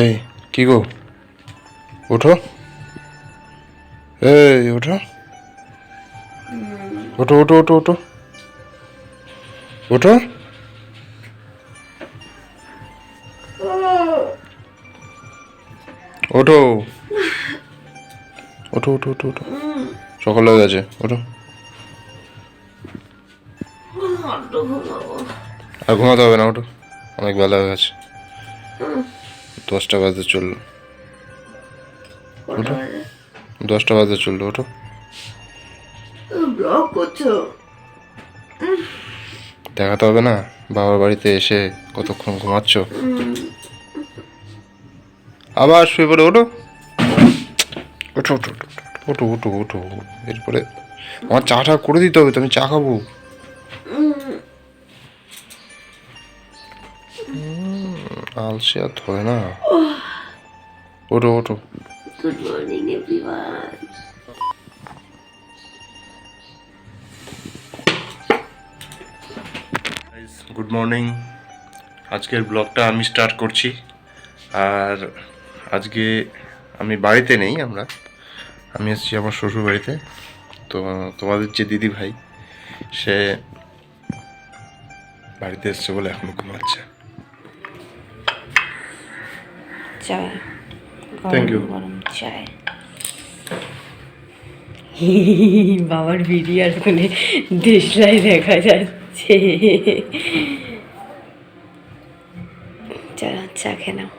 এই কি গো, ওঠো। এই ওঠো, ওঠো ওঠো ওঠো ওঠো ওঠো। ওঠো ওঠো ওঠো ওঠো ওঠো, সকাল হয়ে গেছে, ওঠো। আর ঘুমাতে হবে না, ওঠো, অনেক বেলা হয়ে গেছে, 10টা বাজতে চললো। ওঠো, 10টা বাজতে চললো, ওঠো। ব্লগ করছো? দেখাতে হবে না বাবার বাড়িতে এসে কতক্ষণ ঘুমাচ্ছ। আবার শুয়ে পড়ে ওঠো, ওঠো ওঠো ওঠো ওঠো ওঠো ওঠো। এরপরে আমার চাটা করে দিতে হবে, তো আমি চা খাবো। আলসে আর ধরে না, ওঠো ওঠো। Good morning everyone. Good morning. আজকের ব্লগটা আমি স্টার্ট করছি। আর আজকে আমি বাড়িতে নেই, আমি এসেছি আমার শ্বশুর বাড়িতে। তো তোমাদের যে দিদি ভাই, সে বাড়িতে এসছে বলে এখনো ঘুমাচ্ছে। চায়, থ্যাংক ইউ। গরম চায়। বাবার ভিডিও আর ফোনে দেশলাই দেখা যাচ্ছে। চা খেয়ে নাও।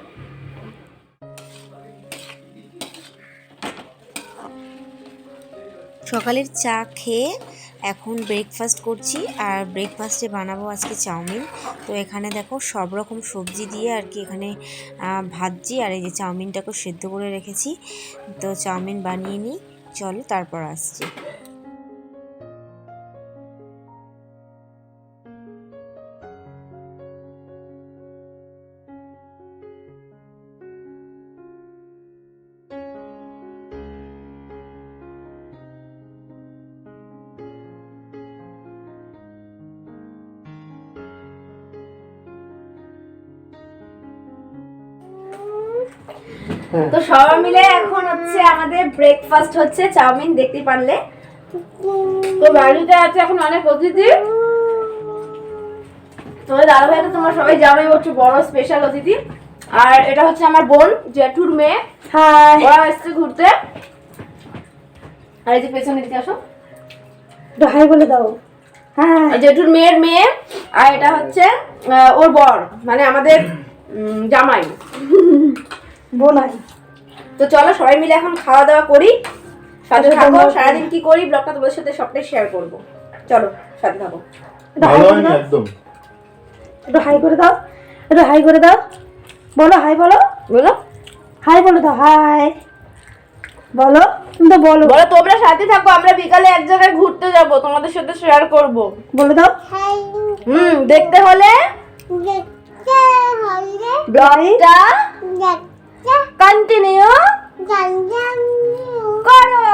সকালের চা খেয়ে এখন ব্রেকফাস্ট করছি। আর ব্রেকফাস্টে বানাবো আজকে চাউমিন। তো এখানে দেখো সব রকম সবজি দিয়ে আর কি এখানে ভাজছি। আর এই যে চাউমিনটাকেও সেদ্ধ করে রেখেছি। তো চাউমিন বানিয়ে নিই, চলো তারপর আসছি। তো সবাই মিলে এখন হচ্ছে আমাদের ব্রেকফাস্ট হচ্ছে চাউমিন, দেখতে পারলে। তো বাড়িতে আছে এখন অনেক অতিথি। তোমাদের দাদা ভাইকে তোমরা সবাই জানোই, হচ্ছে বড় স্পেশাল অতিথি। আর এটা হচ্ছে আমার বোন, জেঠুর মেয়ে। ওরা এসছে ঘুরতে। আর এই যে পেছনের দিকে আসো, হাই বলে দাও। হ্যাঁ, জেঠুর মেয়ের মেয়ে। আর এটা হচ্ছে ওর বর, মানে আমাদের জামাই বোনাই। তো চলো সবাই মিলে এখন খাওয়া দাওয়া করি, সাথে থাকো। সারাদিন কি করি ব্লগটা তোমাদের সাথে সবটাই শেয়ার করব। চলো সাথে থাকো। একদম একটু হাই করে দাও, একটু হাই করে দাও। বলো হাই, বলো বলো হাই, বলে দাও হাই। বলো, তুমি তো বলো। বলো তোমরা সাথে থাকো, আমরা বিকালে এক জায়গায় ঘুরতে যাব, তোমাদের সাথে শেয়ার করব। বলে দাও দেখতে হলে ব্লগটা কন্টিনিউ করো।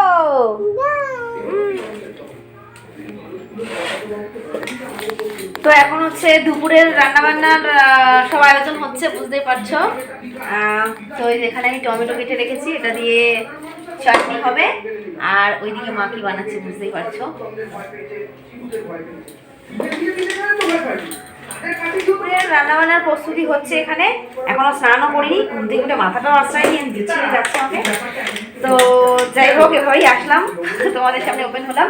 তো এখন হচ্ছে দুপুরের রান্না বান্নার সব আয়োজন হচ্ছে, বুঝতেই পারছো। তো এখানে আমি টমেটো কেটে রেখেছি, এটা দিয়ে চাটনি হবে। আর ওইদিকে মা কি বানাচ্ছে বুঝতেই পারছো। দুপুরের রান্না বান্নার প্রস্তুতি হচ্ছে এখানে। এখনো স্নানও করিনি, ঘুম থেকে উঠে মাথাটাও আশ্রয় নিয়ে বিছিয়ে যাচ্ছে আমাকে। তো যাই হোক, এভাবেই আসলাম, তোমাদের সামনে ওপেন হলাম।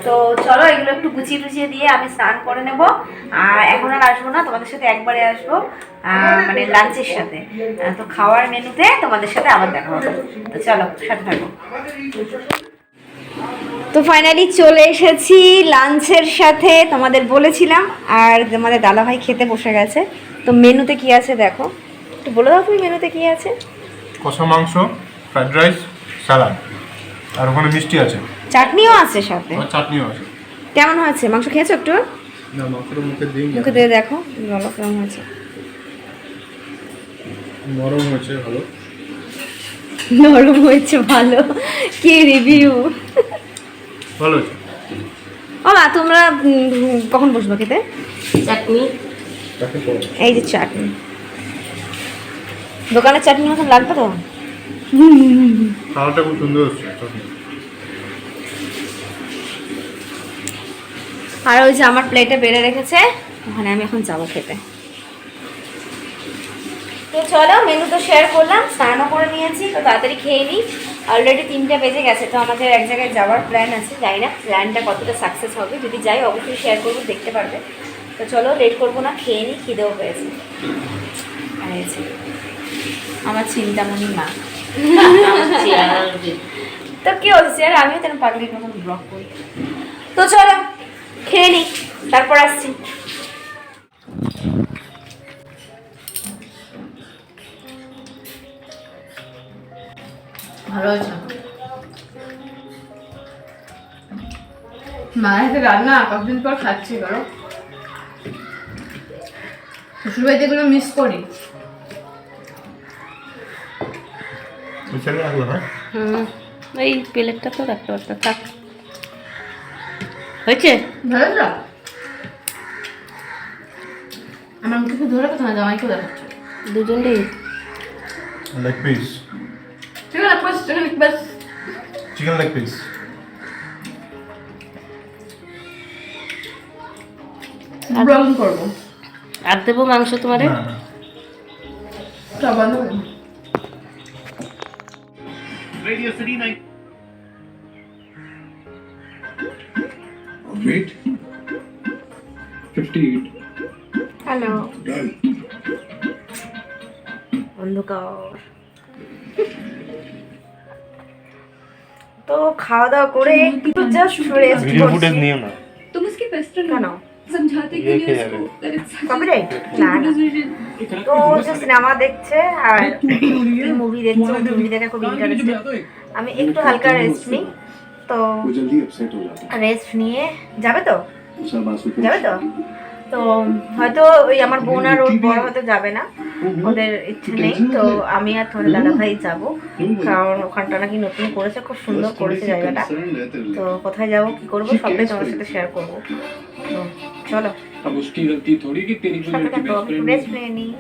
তো চলো এগুলো একটু গুছিয়ে টুছিয়ে দিয়ে আমি স্নান করে নেব। আর এখন আর আসবো না, তোমাদের সাথে একবারে আসবো, মানে লাঞ্চের সাথে। তো খাওয়ার মেনুতে তোমাদের সাথে আবার দেখা হবে। তো চলো সাথে থাকো। তো ফাইনালি চলে এসেছি লাঞ্চের সাথে, তোমাদের বলেছিলাম। আর তোমাদের দাদাভাই খেতে বসে গেছে। তো মেনুতে কি আছে দেখো, একটু বলে দাও তুমি মেনুতে কি আছে। কষা মাংস, ফ্রাইড রাইস, স্যালাড, আর ওখানে মিষ্টি আছে, চাটনিও আছে সাথে। চাটনিও আছে। কেমন হয়েছে? মাংস খেয়েছো একটু? না, মাংসটা মুখে দিই, মুখে দিয়ে দেখো, বলো কেমন হয়েছে। নরম হয়েছে, ভালো। নরম হয়েছে ভালো, কি রিভিউ? ভালো হয়েছে। না তোমরা কখন বসবো খেতে? চাটনি, এই যে চাটনি, দোকানের চাটনি মতন লাগবে তো? খাওয়াটা খুব সুন্দর হচ্ছে। আর ওই যে আমার প্লেটে বেড়ে রেখেছে, ওখানে আমি এখন যাবো খেতে। তো চলো, মেনু তো শেয়ার করলাম, স্নানও করে নিয়েছি, তো তাড়াতাড়ি খেয়ে নিই। অলরেডি 3টা বেজে গেছে, তো আমাদের এক জায়গায় যাওয়ার প্ল্যান আছে। জানি না প্ল্যানটা কতটা সাকসেস হবে, যদি যাই অবশ্যই শেয়ার করবো, দেখতে পারবে। তো চলো লেট করবো না, খেয়ে নিই, খিদেও পেয়েছে। আমার চিন্তামণি মা। তো কি হচ্ছে আর আমিও তেমন পাগলির মতন ব্লগ করি। তো চলো খেয়ে নিই, তারপর আসছি। ভালো আছে মায়ের হাতে রান্না, কতদিন পর খাচ্ছি বলো। শ্বশুরবাড়িতে এগুলো মিস করি। এই প্লেটটা তো রাখতে পারতো, থাক। হয়েছে ভালো তো আমার মুখে ধরে কথা না, জামাইকেও দেখাচ্ছে। দুজনেই leg piece, chicken leg piece, chicken leg piece, chicken leg piece. Blog করবো। আর দেবো মাংস তোমারে? সব বন্ধ করবো। Radio City Night. Wait. 58. Hello Done. অন্ধকার। তো খাওয়া দাওয়া করে একটু জাস্ট রেস্ট করছি। নিও না। तुम उसके बेस्ट फ्रेंड কেন? हो समझाते ये क्यों नहीं क्या उसको that it's such a copyright? না না। তো যে সিনেমা দেখছে আর মুভি দেখছে, মুভি দেখে খুব ইন্টারেস্টেড। আমি একটু হালকা রেস্ট নিই। তো वो जल्दी अपसेट हो जाता है রেস্ট নিয়ে যাবে তো? सब आंसू को যাবে তো? তো হয়তো ওই আমার বোন আর ওর বড় হয়তো যাবে না, ওদের ইচ্ছে নেই। তো আমি আর তোমার দাদা ভাই যাবো, কারণ ওখানটা নাকি নতুন করেছে, খুব সুন্দর করেছে জায়গাটা। তো কোথায় যাবো, কি করবো, সবটাই তোমার সাথে শেয়ার করবো। তো চলো अब उसकी गलती थोड़ी कि तेरी कोई সাথে लड़की থাকো, बेस्ट फ्रेंड রেস্ট নিয়ে নিই।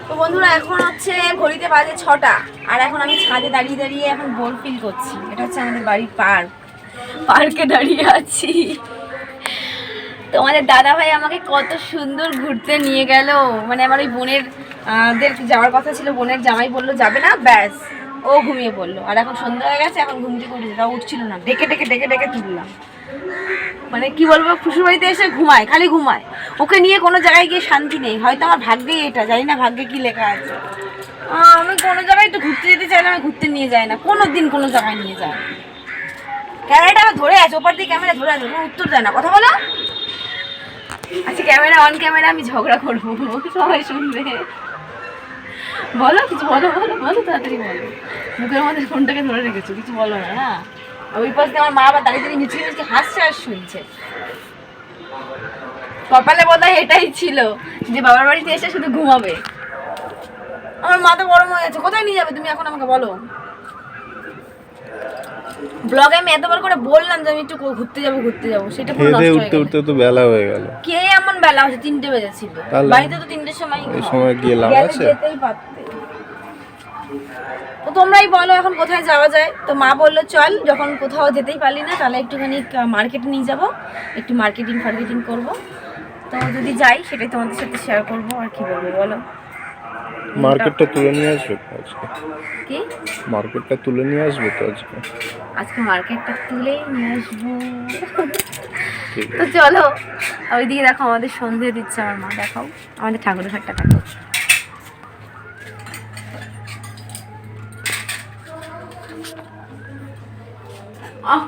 তো বন্ধুরা এখন হচ্ছে ঘড়িতে বাজে 6টা, আর এখন আমি ছাদে দাঁড়িয়ে দাঁড়িয়ে এখন বোর ফিল করছি। এটা হচ্ছে আমাদের বাড়ির পার্কে দাঁড়িয়ে আছি। তোমাদের দাদা ভাই আমাকে কত সুন্দর ঘুরতে নিয়ে গেল। মানে আমার ওই বোনের দের যাওয়ার কথা ছিল, বোনের জামাই বললো যাবে না, ব্যাস ও ঘুমিয়ে পড়লো। আর এখন সন্ধ্যা হয়ে গেছে, এখন ঘুম থেকে উঠেছে, তাও উঠছিল না, ডেকে ডেকে ডেকে ডেকে তুললাম। মানে কি বলবো, শ্বশুরবাড়িতে এসে ঘুমায়, খালি ঘুমায়, ওকে নিয়ে কোনো জায়গায় গিয়ে শান্তি নেই। হয়তো আমার ভাগ্যেই এটা, জানি না ভাগ্যে কি লেখা আছে। আমি কোনো জায়গায় একটু ঘুরতে যেতে চাইলে আমি ঘুরতে নিয়ে যাই না, কোনো দিন কোনো জায়গায় নিয়ে যায়। ক্যামেরাটা আমার ধরে আছে, ওপার দিয়ে ক্যামেরা ধরে আছে, কোনো উত্তর দেয় না, কথা বলো। আচ্ছা ক্যামেরা অন ক্যামেরা আমি ঝগড়া করবো, সবাই শুনবে। বলো কিছু, বলো বলো বলো, তাড়াতাড়ি বলো। মুখের মধ্যে ফোনটাকে ধরে রেখেছো, কিছু বলো না। হ্যাঁ, ওই পাশ দিয়ে আমার মা আবার দাঁড়িয়ে দাঁড়িয়ে মিচকে মিচকে হাসছে আর শুনছে। কপালে বোধহয় এটাই ছিল যে বাবার বাড়িতে এসে শুধু ঘুমাবে। আমার মাথা গরম হয়ে গেছে। কোথায় নিয়ে যাবে তুমি এখন আমাকে বলো? ব্লগে আমি এতবার করে বললাম যে আমি একটু ঘুরতে যাবো, সেটা পুরো নষ্ট হয়ে গেল। উঠতে তো বেলা হয়ে গেল। কে এমন বেলা হচ্ছে? 3টে বেজেছিল, তাহলে? বাড়িতে তো 3টের সময় এই সময় গিয়ে লাভ গেলে আছে? যেতেই পারতে। তো তোমরাই বলো এখন কোথায় যাওয়া যায়। তো মা বললো চল, যখন কোথাও যেতেই পারলি না তাহলে একটুখানি মার্কেটে নিয়ে যাবো, একটু মার্কেটিং করবো। তো যদি যাই সেটাই তোমাদের সাথে শেয়ার করবো। আর কি বলবো বলো? মার্কেটটা তুলে নিয়ে আসবে তো আজকে? কি মার্কেটটা তুলে নিয়ে আসবে তো আজকে? আজকে মার্কেটটা তুলেই নিয়ে আসবো। তো চলো, ওইদিকে দেখো আমাদের সন্ধে দিচ্ছে আমার মা, দেখাও আমাদের ঠাকুরের ঘরটা দেখাও।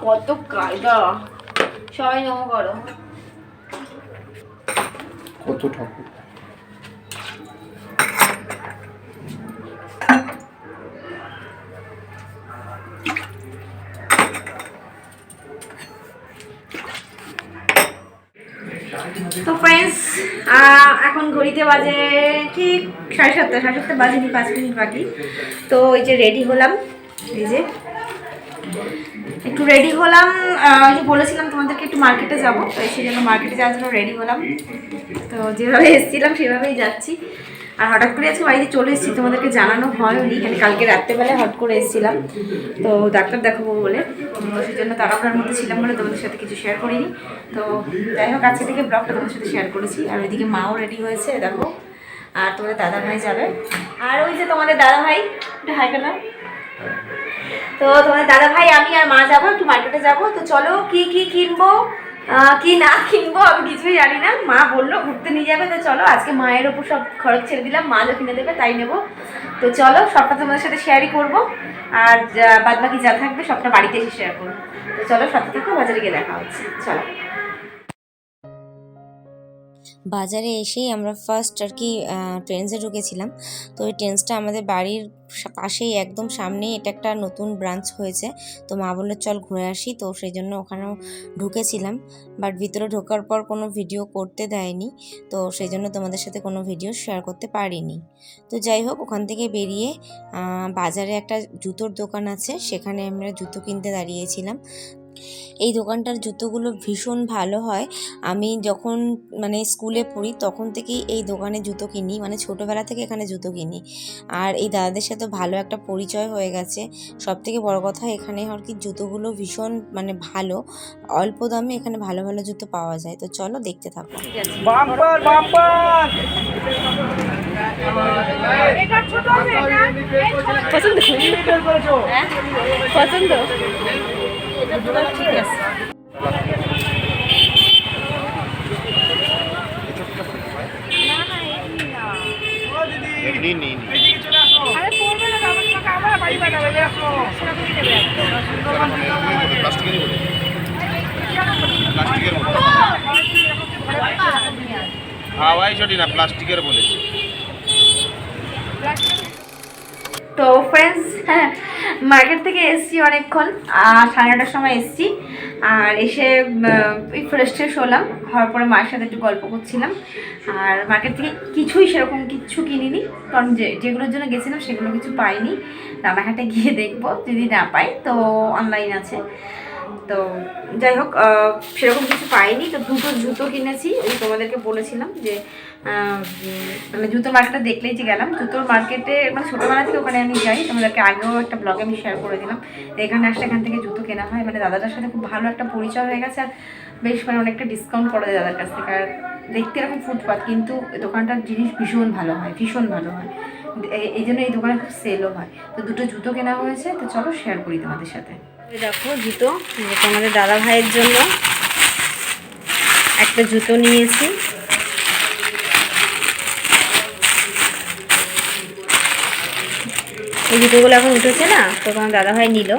কত কায়দা, সবাই নমো করো। কত ঠাকুর? তো ফ্রেন্ডস এখন ঘড়িতে বাজে ঠিক 7:30 বাজে, 5 মিনিট বাকি। তো এই যে রেডি হলাম, এই যে একটু রেডি হলাম, ওই যে বলেছিলাম তোমাদেরকে একটু মার্কেটে যাবো, তো সেই জন্য মার্কেটে যাওয়ার জন্য রেডি হলাম। তো যেভাবে এসেছিলাম সেভাবেই যাচ্ছি। আর হঠাৎ করে আজকে বাড়িতে চলে এসেছি, তোমাদেরকে জানানো হয়নি, মানে কালকে রাত্রেবেলায় হট করে এসেছিলাম তো ডাক্তার দেখাবো বলে। তো সেই জন্য তাড়াহুড়ার মধ্যে ছিলাম বলে তোমাদের সাথে কিছু শেয়ার করিনি। তো যাই হোক, আজকে থেকে ব্লগটা তোমাদের সাথে শেয়ার করেছি। আর ওইদিকে মাও রেডি হয়েছে দেখো, আর তোমাদের দাদা ভাই যাবে। আর ওই যে তোমাদের দাদা ভাই, একটু হাই কেন। তো তোমাদের দাদা ভাই, আমি আর মা যাবো একটু মার্কেটে যাবো। তো চলো কি কি কিনবো কি না কিনবো আমি কিছুই জানি না। মা বললো ঘুরতে নিয়ে যাবে, তো চলো আজকে মায়ের ওপর সব খরচ ছেড়ে দিলাম, মা যা কিনে দেবে তাই নেবো। তো চলো সবটা তোমাদের সাথে শেয়ারই করবো, আর বাদ বাকি যা থাকবে সবটা বাড়িতে এসে শেয়ার করবো। তো চলো সাথে থেকে বাজারে গিয়ে দেখা হচ্ছে, চলো। বাজারে এসেই আমরা ফার্স্ট আর কি ট্রেন্ডসে ঢুকেছিলাম। তো ওই ট্রেন্ডসটা আমাদের বাড়ির পাশেই একদম সামনেই, এটা একটা নতুন ব্রাঞ্চ হয়েছে। তো মা বললো চল ঘুরে আসি, তো সেই জন্য ওখানেও ঢুকেছিলাম। বাট ভিতরে ঢোকার পর কোনো ভিডিও করতে দেয়নি, তো সেই জন্য তোমাদের সাথে কোনো ভিডিও শেয়ার করতে পারিনি। তো যাই হোক, ওখান থেকে বেরিয়ে বাজারে একটা জুতোর দোকান আছে, সেখানে আমরা জুতো কিনতে দাঁড়িয়েছিলাম। এই দোকানটার জুতোগুলো ভীষণ ভালো হয়। আমি যখন মানে স্কুলে পড়ি তখন থেকেই এই দোকানে জুতো কিনি, মানে ছোটোবেলা থেকে এখানে জুতো কিনি। আর এই দাদাদের সাথে ভালো একটা পরিচয় হয়ে গেছে। সবথেকে বড় কথা, এখানে আর কি জুতোগুলো ভীষণ মানে ভালো, অল্প দামে এখানে ভালো ভালো জুতো পাওয়া যায়। তো চলো দেখতে থাকো। পছন্দ ঠিক আছে। হাওয়াই চটি না, প্লাস্টিকের বলেছে। তো ফ্রেন্ডস, মার্কেট থেকে এসেছি অনেকক্ষণ, আর 9:30টার সময় এসেছি। আর এসে ফ্রেশ ট্রেশ হলাম, হওয়ার পরে মায়ের সাথে একটু গল্প করছিলাম। আর মার্কেট থেকে কিছুই সেরকম কিচ্ছু কিনিনি, কারণ যেগুলোর জন্য গেছিলাম সেগুলো কিছু পাইনি। রানাঘাটে গিয়ে দেখবো, যদি না পাই তো অনলাইন আছে। তো যাই হোক, সেরকম কিছু পাইনি। তো দুটো জুতো কিনেছি, ওই তোমাদেরকে বলেছিলাম যে মানে জুতোর মার্কেটটা দেখলেই যে গেলাম। জুতোর মার্কেটে মানে ছোটোবেলা থেকে ওখানে আমি যাই, তোমাদেরকে আগেও একটা ব্লগে আমি শেয়ার করে দিলাম। তো এখানে আসলে এখান থেকে জুতো কেনা হয়, মানে দাদাটার সাথে খুব ভালো একটা পরিচয় হয়ে গেছে। আর বেশ মানে অনেকটা ডিসকাউন্ট করা যায় দাদার কাছ থেকে। আর দেখতে এরকম ফুটপাত, কিন্তু দোকানটার জিনিস ভীষণ ভালো হয়, ভীষণ ভালো হয়। এই জন্য এই দোকানে খুব সেলও হয়। তো দুটো জুতো কেনা হয়েছে, তো চলো শেয়ার করি তোমাদের সাথে। দেখো জুতো, তোমাদের দাদা ভাইয়ের জন্য একটা জুতো নিয়েছি। এই জুতোগুলো এখন উঠেছে না, তো তোমার দাদা ভাই নিল।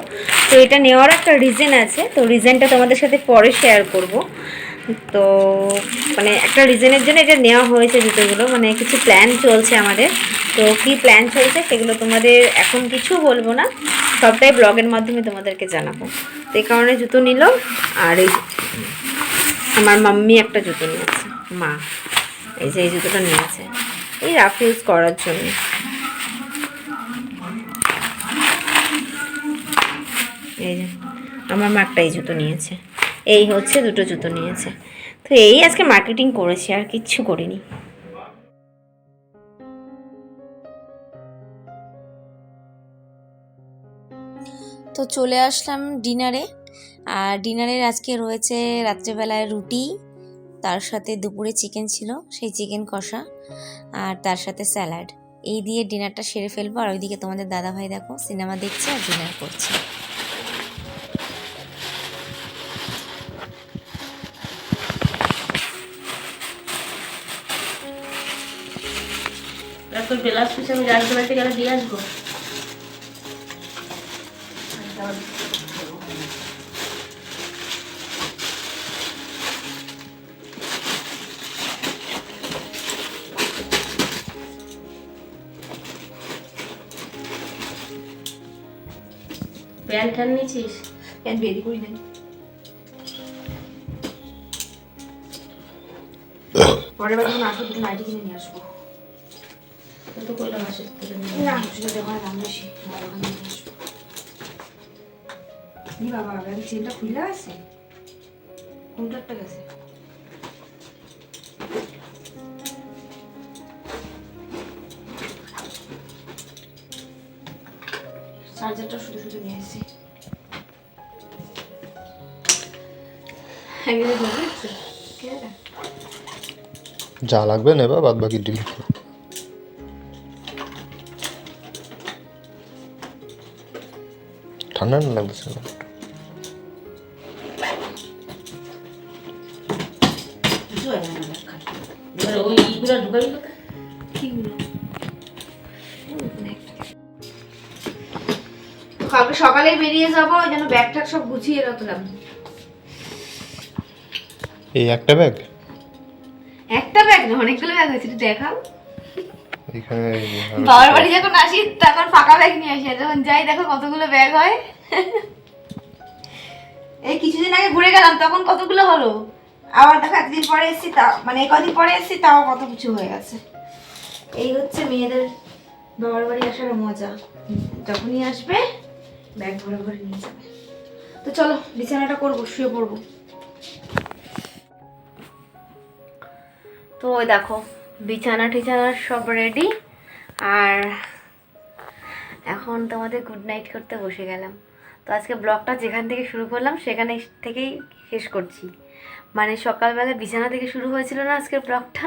তো এটা নেওয়ার একটা রিজন আছে, তো রিজনটা তোমাদের সাথে পরে শেয়ার করব। তো মানে একটা রিজনের জন্য এটা নেওয়া হয়েছে জুতোগুলো, মানে কিছু প্ল্যান চলছে আমাদের। তো কী প্ল্যান চলছে সেগুলো তোমাদের এখন কিছু বলবো না, সবটাই ব্লগের মাধ্যমে তোমাদেরকে জানাবো। তো এই কারণে জুতো নিল। আর এই আমার মাম্মি একটা জুতো নিয়েছে, মা এই যে এই জুতোটা নিয়েছে এই রাফ ইউজ করার জন্য। এই যে আমার মা একটা এই জুতো নিয়েছে, এই হচ্ছে দুটো জুতো নিয়েছে। তো এই আজকে মার্কেটিং করেছি, আর কিচ্ছু করিনি। তো চলে আসলাম ডিনারে। আর ডিনারের আজকে রয়েছে রাত্রেবেলায় রুটি, তার সাথে দুপুরে চিকেন ছিল, সেই চিকেন কষা, আর তার সাথে স্যালাড। এই দিয়ে ডিনারটা সেরে ফেলবো। আর ওইদিকে তোমাদের দাদাভাই দেখো সিনেমা দেখছে আর ডিনার করছে। তোর বেলাস পিছনে আমি গাছ বেড়াতে গেলে দিয়ে আসবো। প্যান্ট ঠ্যান নিয়েছিস? প্যান্ট বেরি করি নাই, পরের বার যখন আসবো দুটো নাইটি কিনে নিয়ে আসবো। তো কইলাম আসে না সেটা দোকানে দাম বেশি, দোকানে নিয়ে আসবো। ই বাবা ব্যাগের চেনটা খুলে আছে, কোনটা একটা গেছে। চার্জারটা শুধু শুধু নিয়ে এসেছি। যা লাগবে নেবা, বাদ বাকি ডিলিট করো। ঠান্ডা না লাগতেছে না? এবার ওই ইগুলো ঢুকাবি কোথায়? কালকে সকালে বেরিয়ে যাবো, ওই জন্য ব্যাগ ট্যাগ সব গুছিয়ে রাখলাম। এই একটা ব্যাগ? একটা ব্যাগ না, অনেকগুলো ব্যাগ হয়েছে, দেখাও। এখানে বাবার বাড়ি যখন আসি তখন ফাঁকা ব্যাগ নিয়ে আসি, যখন যাই দেখো কতগুলো ব্যাগ হয়। এই কিছুদিন আগে ঘুরে গেলাম তখন কতগুলো হলো, আবার দেখো একদিন পরে এসেছি, তা মানে এই কদিন পরে এসেছি তাও কত কিছু হয়ে গেছে। এই হচ্ছে মেয়েদের বাবার বাড়ি আসার মজা, যখনই আসবে ব্যাগ ভরে ভরে নিয়ে যাবে। তো চলো বিছানাটা করবো, শুয়ে পড়বো। তো ওই দেখো বিছানা টিছানা সব রেডি, আর এখন তোমাদের গুড নাইট করতে বসে গেলাম। তো আজকে ব্লগটা যেখান থেকে শুরু করলাম সেখানে থেকেই শেষ করছি। মানে সকালবেলা বিছানা থেকে শুরু হয়েছিল না আজকের ব্লগটা,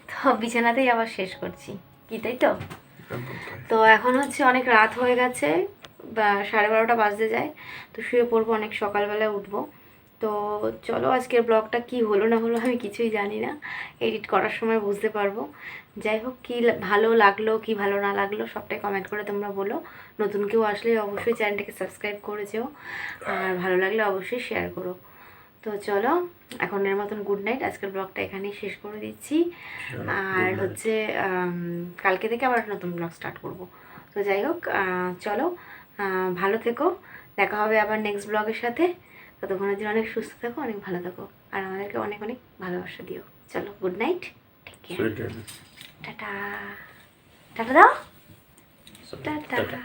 তো বিছানাতেই আবার শেষ করছি, কি তাই তো? তো এখন হচ্ছে অনেক রাত হয়ে গেছে, বা 12:30 বাজতে যায়, তো শুয়ে পড়বো, অনেক সকালবেলায় উঠবো। তো চলো আজকের ব্লগটা কি হলো না হলো আমি কিছুই জানি না, এডিট করার সময় বুঝতে পারবো। যাই হোক, কী ভালো লাগলো কি ভালো না লাগলো সবটাই কমেন্ট করে তোমরা বলো। নতুন কেউ আসলে অবশ্যই চ্যানেলটাকে সাবস্ক্রাইব করে যেও, আর ভালো লাগলে অবশ্যই শেয়ার করো। তো চলো এখনের মতন গুড নাইট, আজকের ব্লগটা এখানেই শেষ করে দিচ্ছি। আর হচ্ছে কালকে থেকে আবার নতুন ব্লগ স্টার্ট করব। তো যাই হোক, চলো ভালো থেকো, দেখা হবে আবার নেক্সট ব্লগের সাথে। ততক্ষণের জন্য অনেক সুস্থ থাকো, অনেক ভালো থাকো, আর আমাদেরকে অনেক অনেক ভালোবাসা দিও। চলো গুড নাইট, ঠিক আছে, টাটা। টাটা দাও, টাটা।